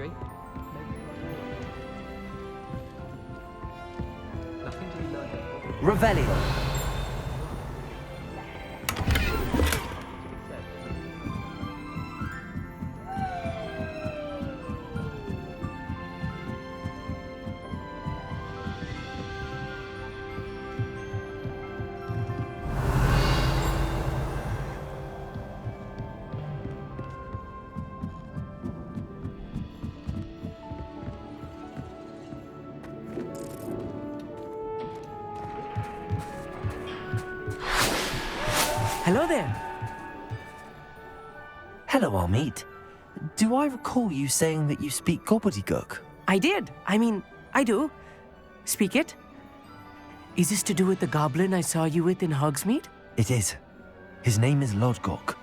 history. Nothing to be learned at all. Revelio. Hello there. Hello, Armeet. Do I recall you saying that you speak gobbledygook? I did. I do. Speak it. Is this to do with the goblin I saw you with in Hogsmeade? It is. His name is Lodgok.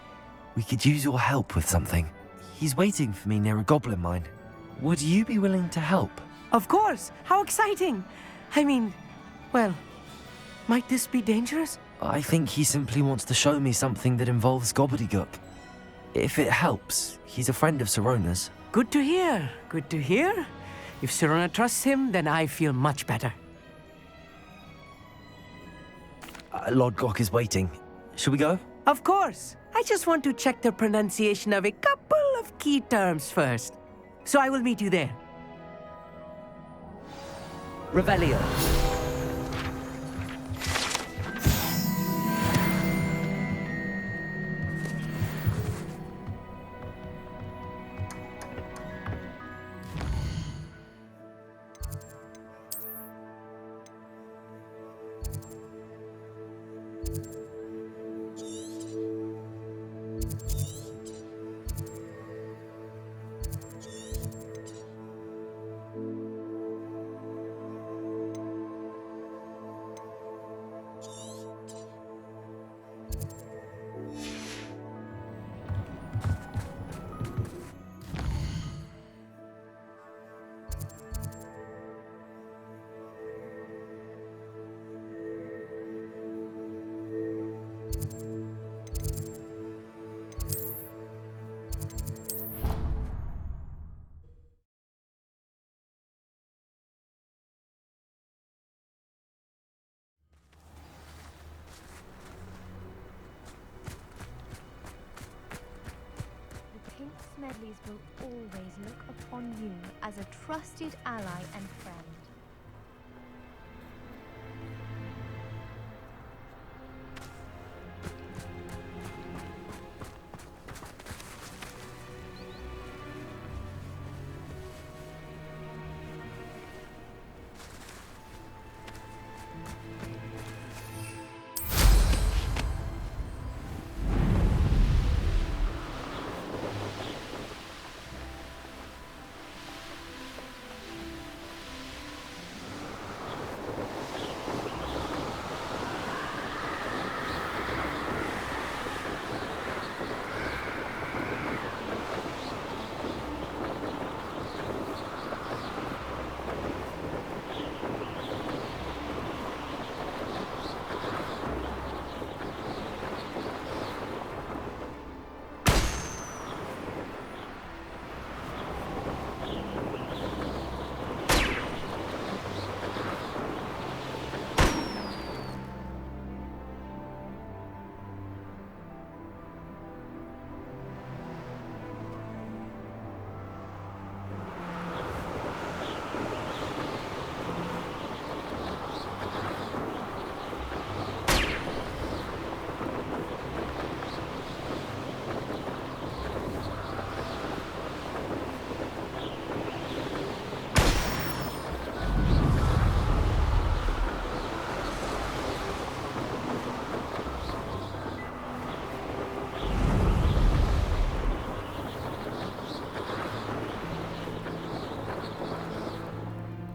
We could use your help with something. He's waiting for me near a goblin mine. Would you be willing to help? Of course. How exciting. Well, might this be dangerous? I think he simply wants to show me something that involves gobbledygook. If it helps, he's a friend of Sirona's. Good to hear. Good to hear. If Sirona trusts him, then I feel much better. Lodgok is waiting. Shall we go? Of course. I just want to check the pronunciation of a couple of key terms first. So I will meet you there. Revelio. Smedleys will always look upon you as a trusted ally and friend.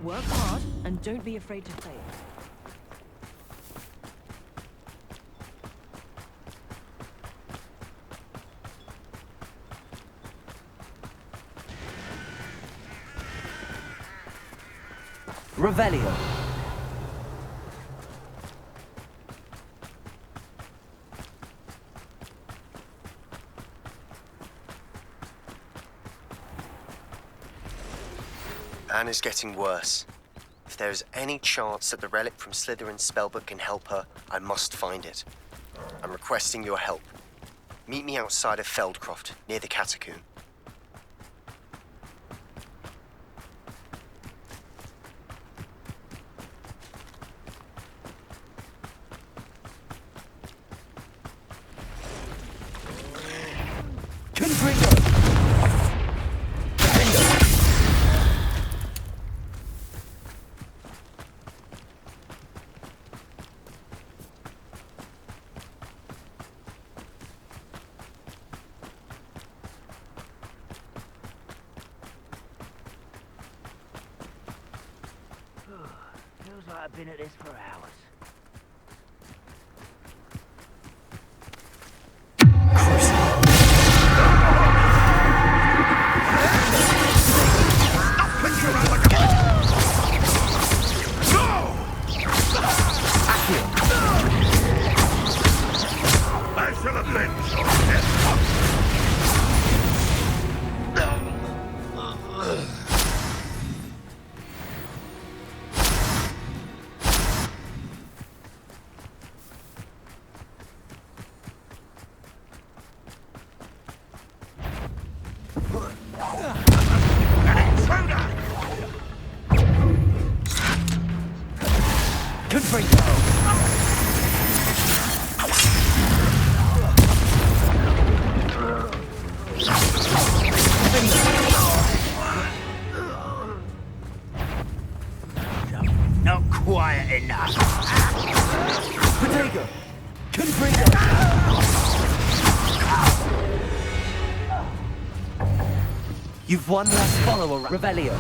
Work hard and don't be afraid to fail. Revelio. Anna's getting worse. If there is any chance that the relic from Slytherin's spellbook can help her, I must find it. I'm requesting your help. Meet me outside of Feldcroft, near the catacomb. Feels like I've been at this for hours. Not quiet enough. Bodega! Confringo! You've one less follower, Revelio.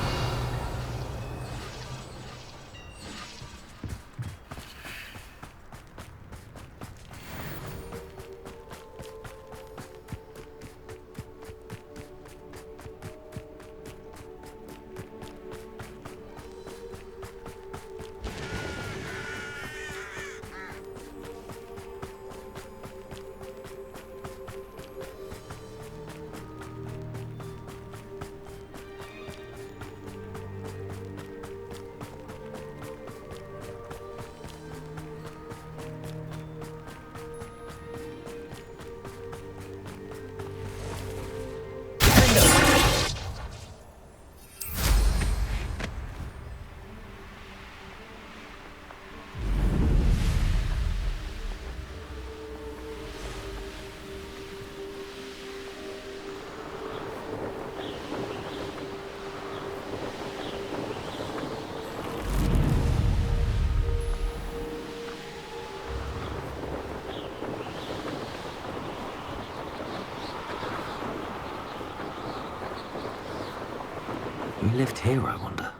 Who lived here, I wonder?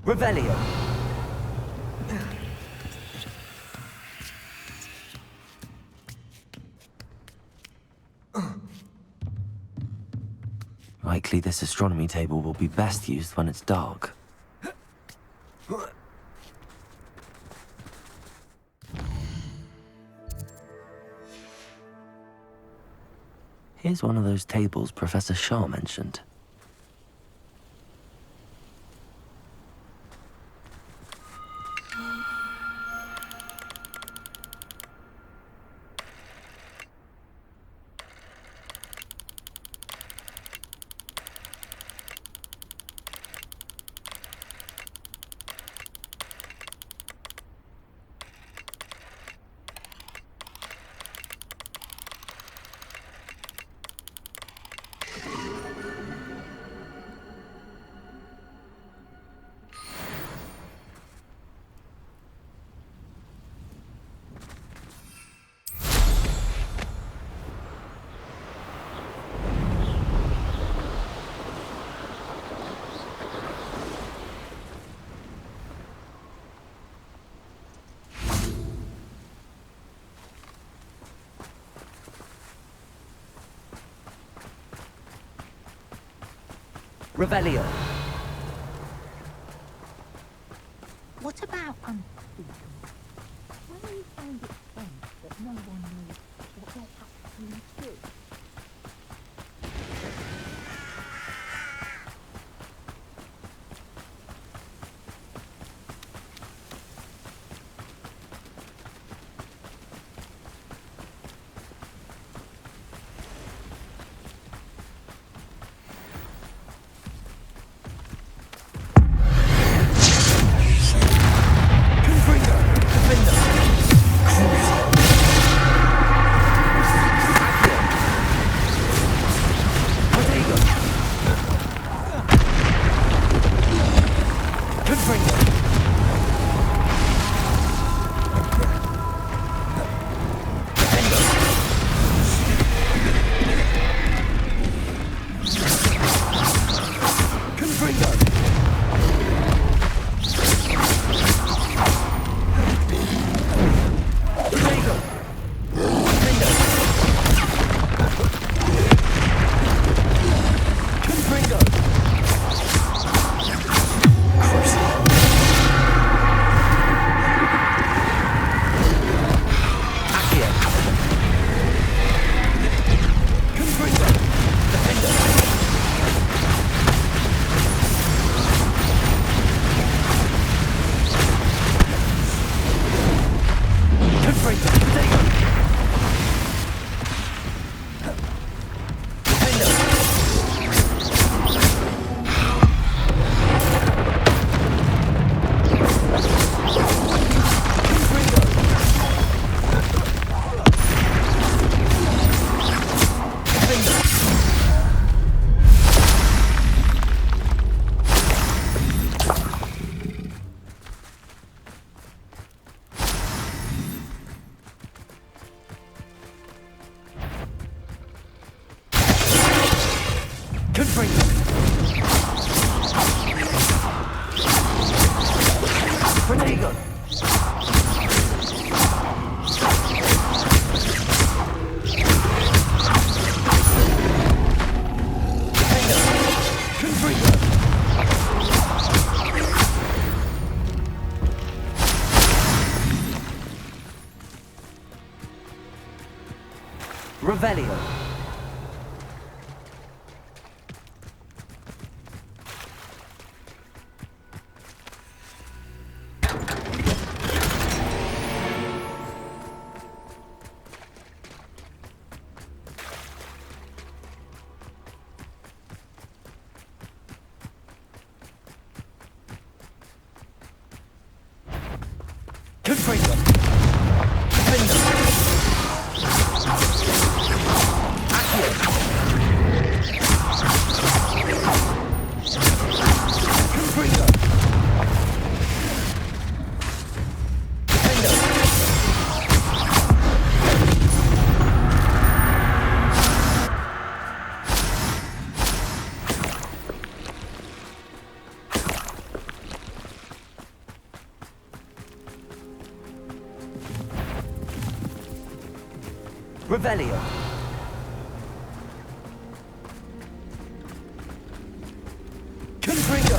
Revelio! Likely this astronomy table will be best used when it's dark. Here's one of those tables Professor Shaw mentioned. Revelio. What about where you found it from that no one knew? coming through. Revelio. Revelio. Confringo.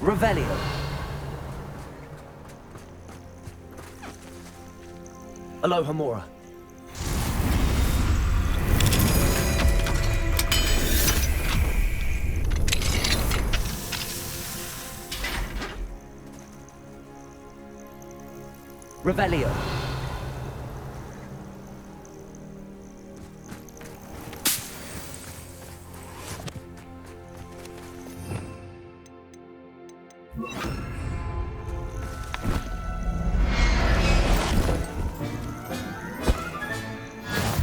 Revelio. Alohomora. Revelio.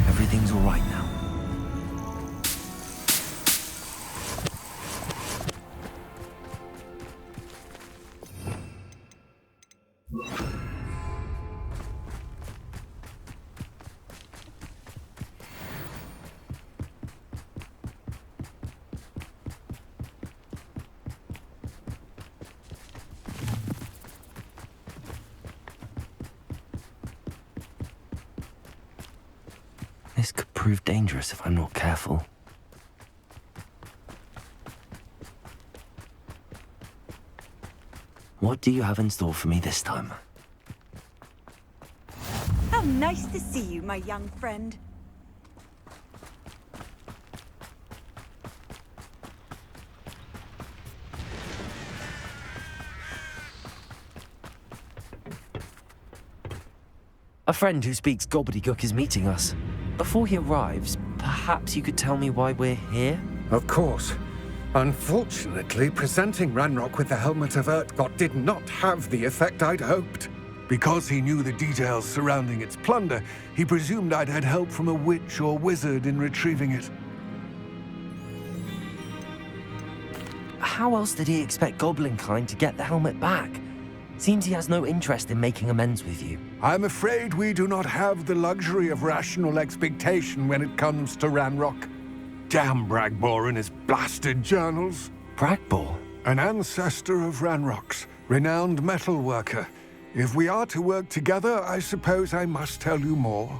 Everything's all right now. prove dangerous if I'm not careful. What do you have in store for me this time? How nice to see you, my young friend. A friend who speaks gobbledygook is meeting us. Before he arrives, perhaps you could tell me why we're here? Of course. Unfortunately, presenting Ranrock with the Helmet of Urtkot did not have the effect I'd hoped. Because he knew the details surrounding its plunder, he presumed I'd had help from a witch or wizard in retrieving it. How else did he expect Goblinkind to get the helmet back? Seems he has no interest in making amends with you. I'm afraid we do not have the luxury of rational expectation when it comes to Ranrock. Damn Bragbor and his blasted journals. Bragbor? An ancestor of Ranrock's, renowned metal worker. If we are to work together, I suppose I must tell you more.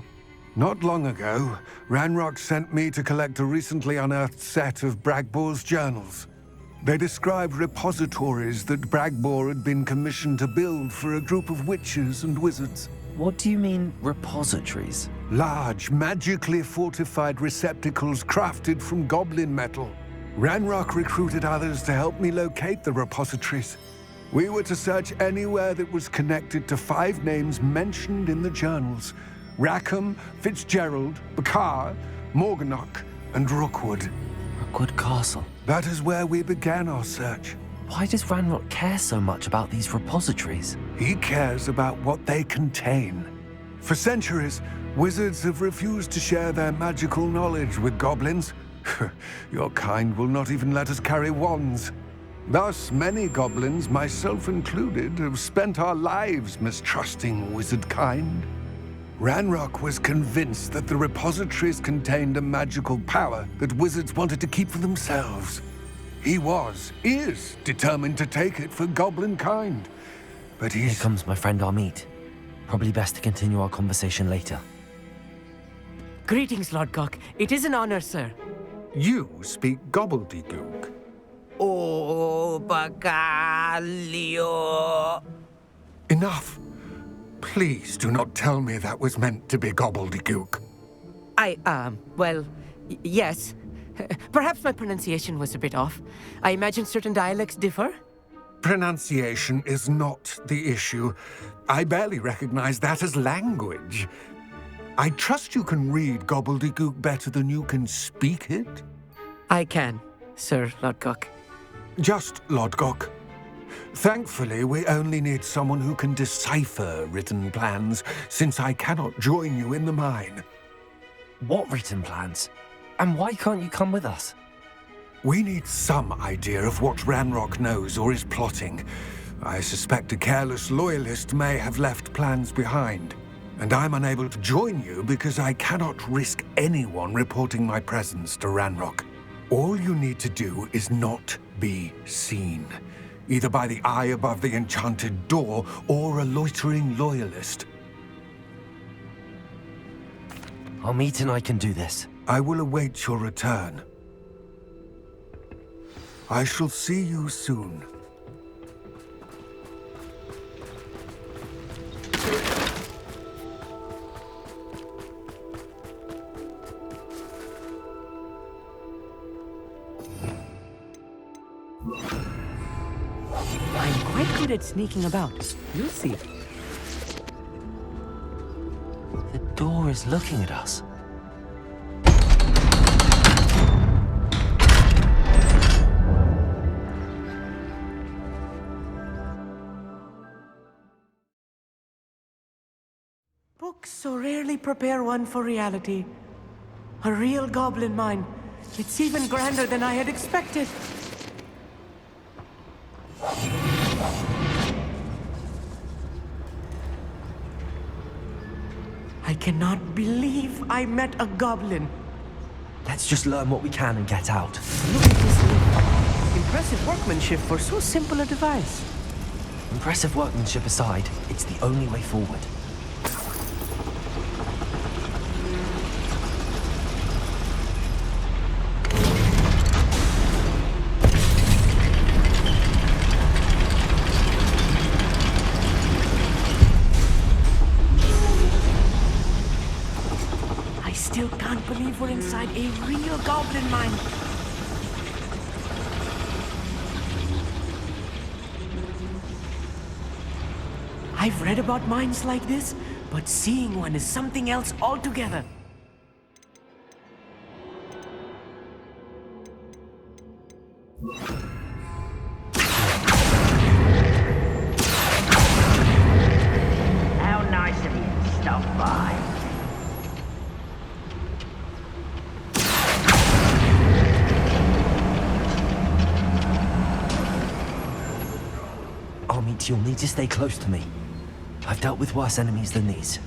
Not long ago, Ranrock sent me to collect a recently unearthed set of Bragbor's journals. They described repositories that Bragbor had been commissioned to build for a group of witches and wizards. What do you mean, repositories? Large, magically fortified receptacles crafted from goblin metal. Ranrock recruited others to help me locate the repositories. We were to search anywhere that was connected to 5 names mentioned in the journals: Rackham, Fitzgerald, Bakar, Morganach, and Rookwood. Rookwood Castle. That is where we began our search. Why does Ranrock care so much about these repositories? He cares about what they contain. For centuries, wizards have refused to share their magical knowledge with goblins. Your kind will not even let us carry wands. Thus, many goblins, myself included, have spent our lives mistrusting wizard kind. Ranrock was convinced that the repositories contained a magical power that wizards wanted to keep for themselves. He is determined to take it for goblin kind. But Here comes my friend Amit. Probably best to continue our conversation later. Greetings, Lord Gok. It is an honor, sir. You speak gobbledygook. Oh, Bagalio. Enough. Please do not tell me that was meant to be gobbledygook. Yes. Perhaps my pronunciation was a bit off. I imagine certain dialects differ. Pronunciation is not the issue. I barely recognize that as language. I trust you can read gobbledygook better than you can speak it? I can, Sir Lord Gok. Just Lord Gok. Thankfully, we only need someone who can decipher written plans, since I cannot join you in the mine. What written plans? And why can't you come with us? We need some idea of what Ranrock knows or is plotting. I suspect a careless loyalist may have left plans behind. And I'm unable to join you because I cannot risk anyone reporting my presence to Ranrock. All you need to do is not be seen, either by the eye above the enchanted door or a loitering loyalist. Amit and I can do this. I will await your return. I shall see you soon. I'm quite good at sneaking about. You'll see. The door is looking at us. Books so rarely prepare one for reality. A real goblin mine. It's even grander than I had expected. I cannot believe I met a goblin. Let's just learn what we can and get out. Look at this leaf. Impressive workmanship for so simple a device. Impressive workmanship aside, it's the only way forward. inside a real goblin mine. I've read about mines like this, but seeing one is something else altogether. How nice of you to stop by. Amit, you'll need to stay close to me. I've dealt with worse enemies than these.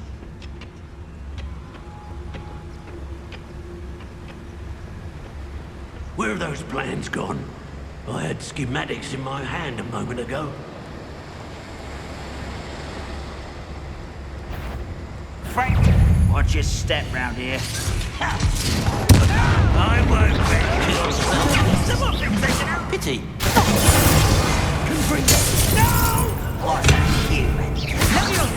Where have those plans gone? I had schematics in my hand a moment ago. Frank, watch your step round here. I won't bet. Some of them taken out. Pity. No! What a human. Let me on.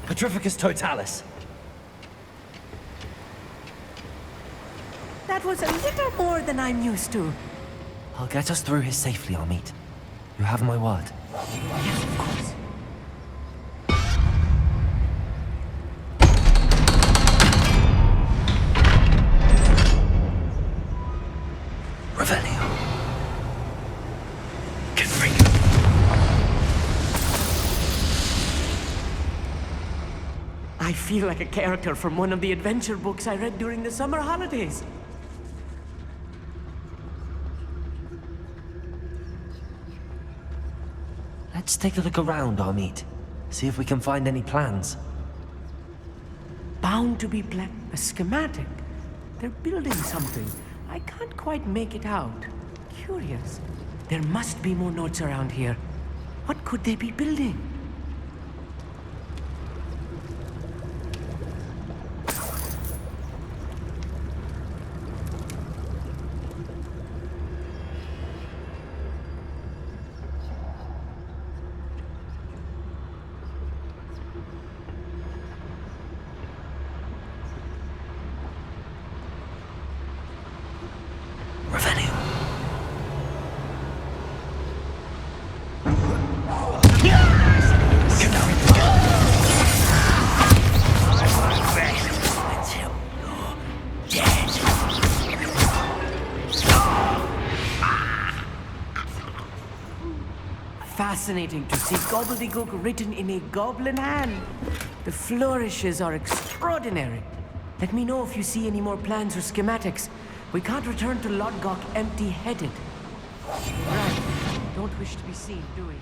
Petrificus totalis. That was a little more than I'm used to. I'll get us through here safely, Amit. You have my word. Yes, of course. Revelio. I feel like a character from one of the adventure books I read during the summer holidays. Let's take a look around, Amit. See if we can find any plans. Bound to be a schematic. They're building something. I can't quite make it out. Curious. There must be more notes around here. What could they be building? Revelio. Fascinating to see gobbledygook written in a goblin hand. The flourishes are extraordinary. Let me know if you see any more plans or schematics. We can't return to Lodgok empty-headed. Right. Don't wish to be seen, do we?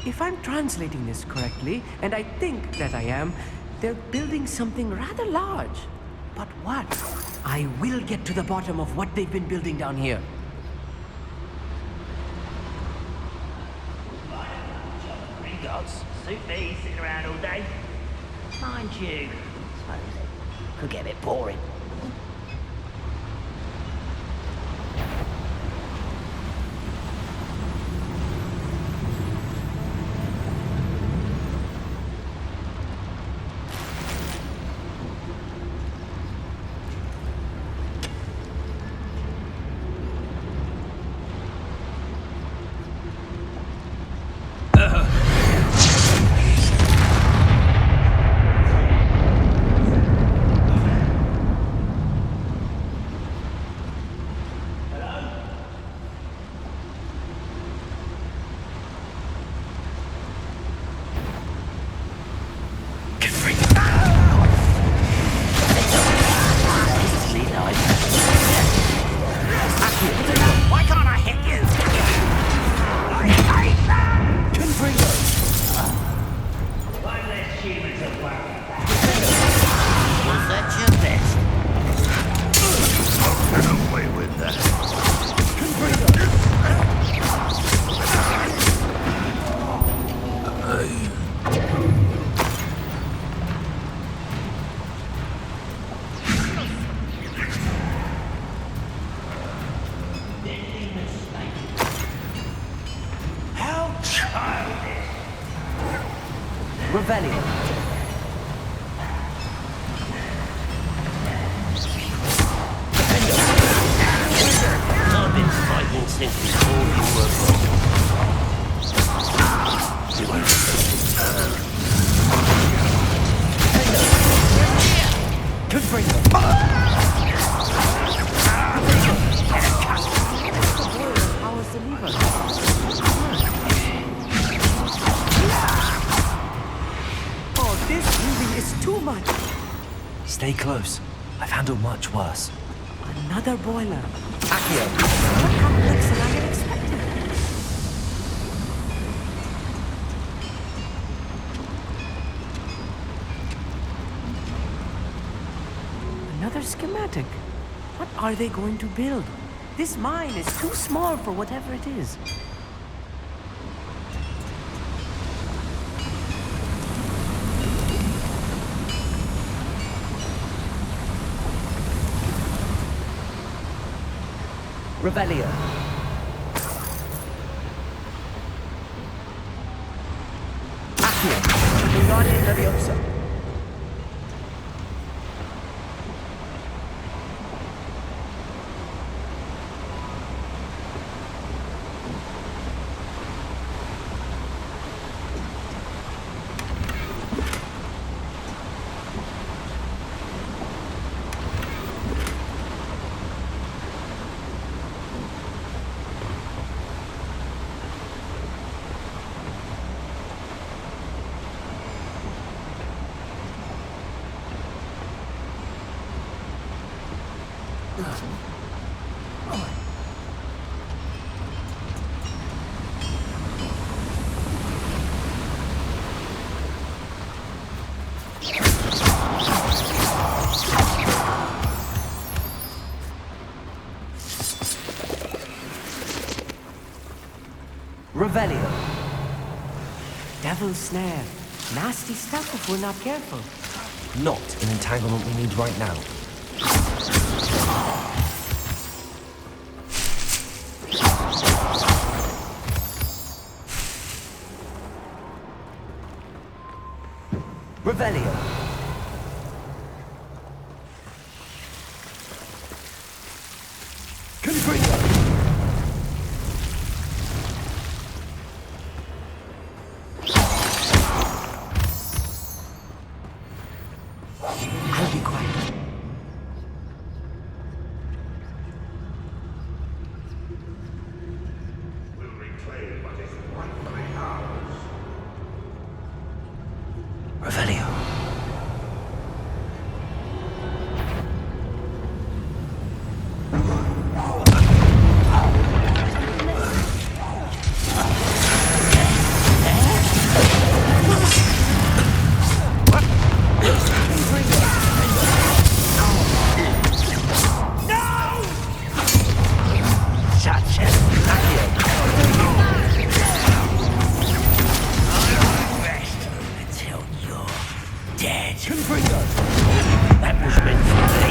If I'm translating this correctly, and I think that I am, they're building something rather large. But what? I will get to the bottom of what they've been building down here. Gods, suit me sitting around all day. Mind you, I suppose it could get a bit boring. Powers the lever. Oh, this moving is too much. Stay close. I've handled much worse. Another boiler. Accio! More complex than I had expected. Another schematic. What are they going to build? This mine is too small for whatever it is. Revelio. Accio. Wingardium Leviosa. Revelio. Devil's snare. Nasty stuff if we're not careful. Not an entanglement we need right now. Revelio. Confringo. I'll be quiet. Revelio. That was meant for me.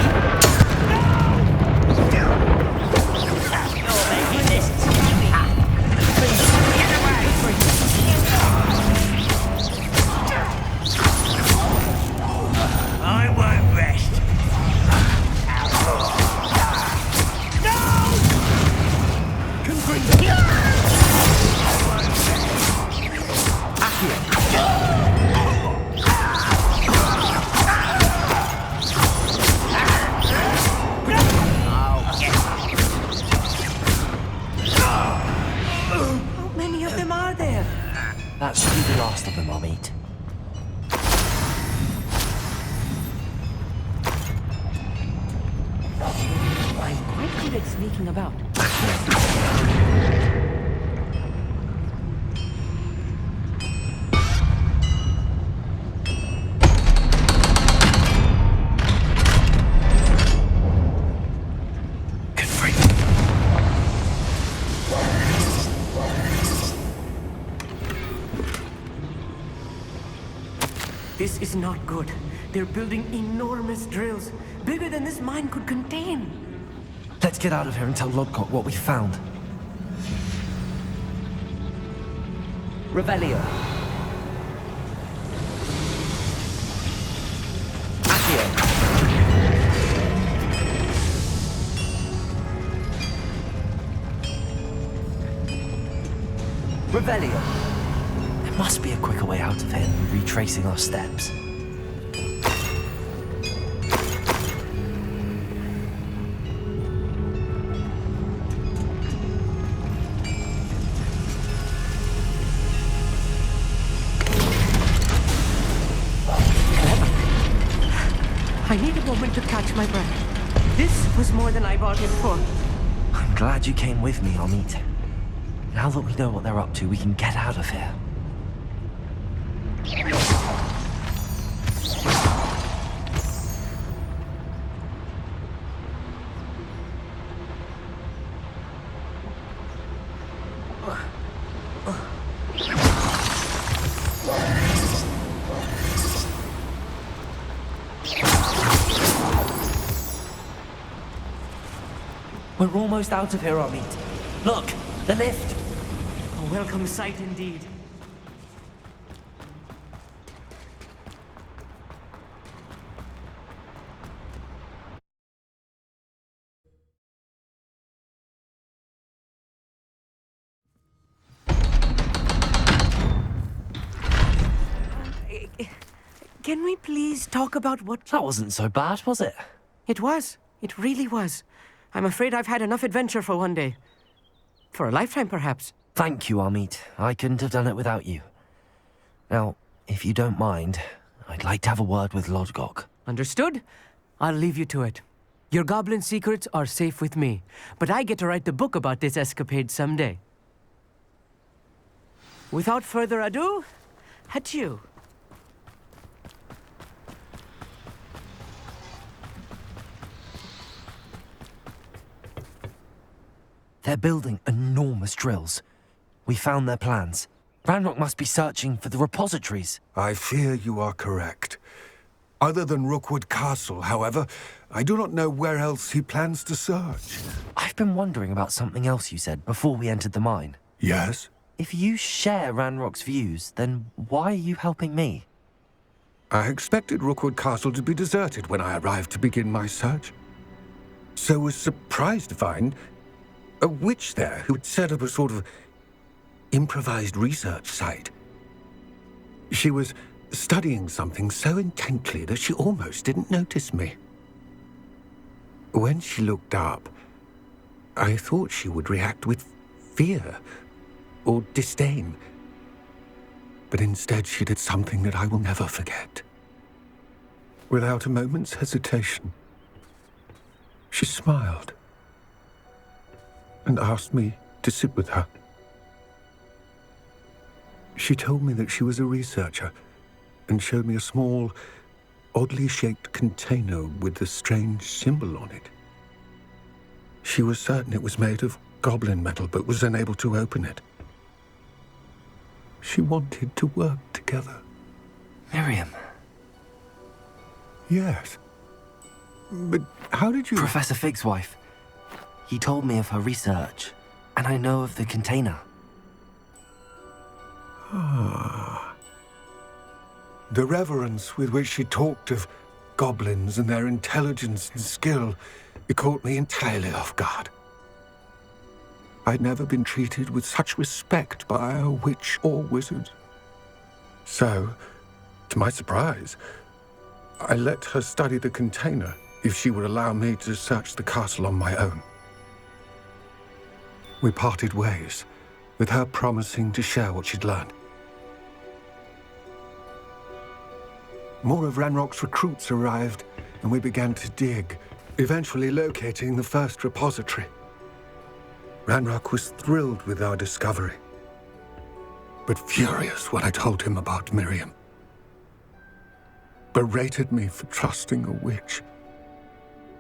You're making this silly. Get away! I won't rest. How many of them are there? That should be the last of them I'll meet. I'm quite good at sneaking about. This is not good. They're building enormous drills, bigger than this mine could contain. Let's get out of here and tell Lodcock what we found. Revelio. Accio. Revelio. There must be a quicker way out of here than retracing our steps. I need a moment to catch my breath. This was more than I bargained for. I'm glad you came with me, Amit. Now that we know what they're up to, we can get out of here. We're almost out of here, Amit. Look, the lift. A welcome sight indeed. Can we please talk about what... That wasn't so bad, was it? It was. It really was. I'm afraid I've had enough adventure for one day. For a lifetime, perhaps. Thank you, Amit. I couldn't have done it without you. Now, if you don't mind, I'd like to have a word with Lodgok. Understood? I'll leave you to it. Your goblin secrets are safe with me, but I get to write the book about this escapade someday. Without further ado, adieu. They're building enormous drills. We found their plans. Ranrock must be searching for the repositories. I fear you are correct. Other than Rookwood Castle, however, I do not know where else he plans to search. I've been wondering about something else you said before we entered the mine. Yes? If you share Ranrock's views, then why are you helping me? I expected Rookwood Castle to be deserted when I arrived to begin my search. So was surprised to find a witch there who had set up a sort of improvised research site. She was studying something so intently that she almost didn't notice me. When she looked up, I thought she would react with fear or disdain. But instead she did something that I will never forget. Without a moment's hesitation, she smiled and asked me to sit with her. She told me that she was a researcher and showed me a small, oddly shaped container with a strange symbol on it. She was certain it was made of goblin metal, but was unable to open it. She wanted to work together. Miriam. Yes. But how did you... Professor Fig's wife. He told me of her research, and I know of the container. Ah. The reverence with which she talked of goblins and their intelligence and skill, it caught me entirely off guard. I'd never been treated with such respect by a witch or wizard. So, to my surprise, I let her study the container if she would allow me to search the castle on my own. We parted ways, with her promising to share what she'd learned. More of Ranrock's recruits arrived, and we began to dig, eventually locating the first repository. Ranrock was thrilled with our discovery, but furious when I told him about Miriam. Berated me for trusting a witch,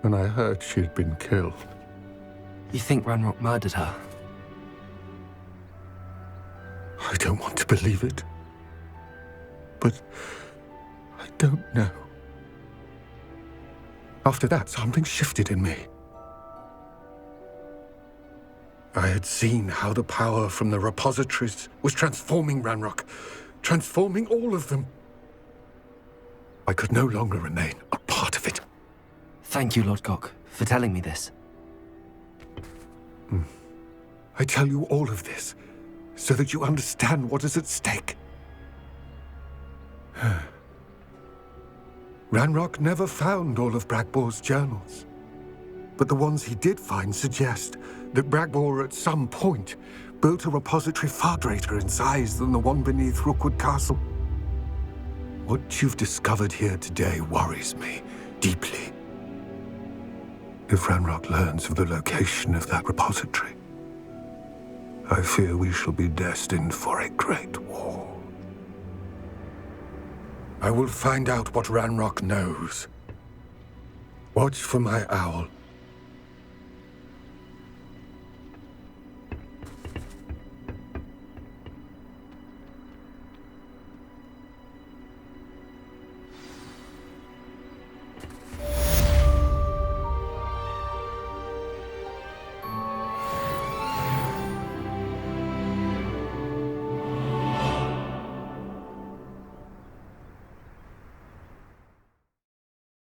and I heard she had been killed. You think Ranrock murdered her? I don't want to believe it, but I don't know. After that, something shifted in me. I had seen how the power from the repositories was transforming Ranrock, transforming all of them. I could no longer remain a part of it. Thank you, Lodgok, for telling me this. I tell you all of this so that you understand what is at stake. Ranrock never found all of Bragbor's journals, but the ones he did find suggest that Bragbor at some point built a repository far greater in size than the one beneath Rookwood Castle. What you've discovered here today worries me deeply. If Ranrock learns of the location of that repository, I fear we shall be destined for a great war. I will find out what Ranrock knows. Watch for my owl